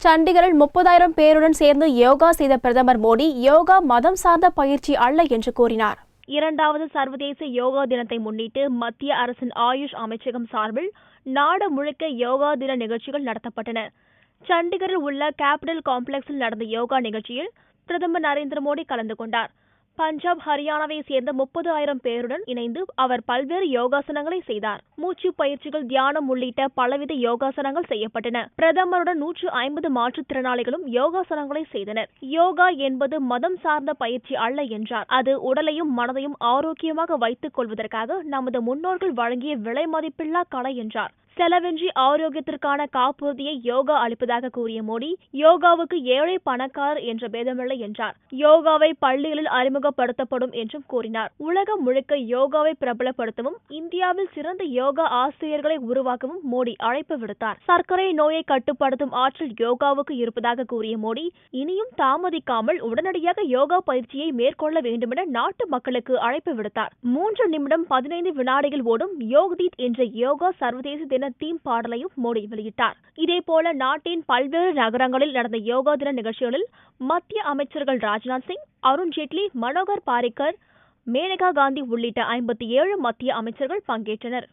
சண்டிகரில் 30,000 பேருடன் சேர்ந்து யோகா செய்த பிரதமர் மோடி, யோகா மதம் சார்ந்த பயிற்சி அல்ல என்று கூறினார். இரண்டாவது சர்வதேச யோகா தினத்தை முன்னிட்டு மத்திய அரசின் ஆயுஷ் அமைச்சகம் சார்பில் நாடு முழுக்க யோகா தின நிகழ்ச்சிகள் நடத்தப்பட்டன. சண்டிகரில் உள்ள கேபிட்டல் காம்ப்ளெக்ஸில் நடந்த யோகா நிகழ்ச்சியில் பிரதமர் நரேந்திர மோடி கலந்து கொண்டார். பஞ்சாப், ஹரியானாவை சேர்ந்த 30,000 பேருடன் இணைந்து அவர் பல்வேறு யோகாசனங்களை செய்தார். மூச்சு பயிற்சிகள், தியானம் உள்ளிட்ட பலவித யோகாசனங்கள் செய்யப்பட்டன. பிரதமருடன் 150 மாற்றுத்திறனாளிகளும் யோகாசனங்களை செய்தனர். யோகா என்பது மதம் சார்ந்த பயிற்சி அல்ல என்றார். அது உடலையும் மனதையும் ஆரோக்கியமாக வைத்துக் கொள்வதற்காக நமது முன்னோர்கள் வழங்கிய விலை மதிப்பில்லா கலை என்றார். செலவின்றி ஆரோக்கியத்திற்கான காப்புறுதியை யோகா அளிப்பதாக கூறிய மோடி, யோகாவுக்கு ஏழை பணக்காரர் என்ற பேதமில்லை என்றார். யோகாவை பள்ளிகளில் அறிமுகப்படுத்தப்படும் என்றும் கூறினார். உலகம் முழுக்க யோகாவை பிரபலப்படுத்தவும் இந்தியாவில் சிறந்த யோகா ஆசிரியர்களை உருவாக்கவும் மோடி அழைப்பு விடுத்தார். சர்க்கரை நோயை கட்டுப்படுத்தும் ஆற்றல் யோகாவுக்கு இருப்பதாக கூறிய மோடி, இனியும் தாமதிக்காமல் உடனடியாக யோகா பயிற்சியை மேற்கொள்ள வேண்டுமென நாட்டு மக்களுக்கு அழைப்பு விடுத்தார். 3 நிமிடம் 15 வினாடிகள் ஓடும் யோக்தீத் என்ற யோகா சர்வதேச தின தீம் பாடலையும் மோடி வெளியிட்டார். இதேபோல நாட்டின் பல்வேறு நகரங்களில் நடந்த யோகா தின நிகழ்ச்சிகளில் மத்திய அமைச்சர்கள் ராஜ்நாத் சிங், அருண் ஜேட்லி, மனோகர் பாரிக்கர், மேனகா காந்தி உள்ளிட்ட 57 மத்திய அமைச்சர்கள் பங்கேற்றனர்.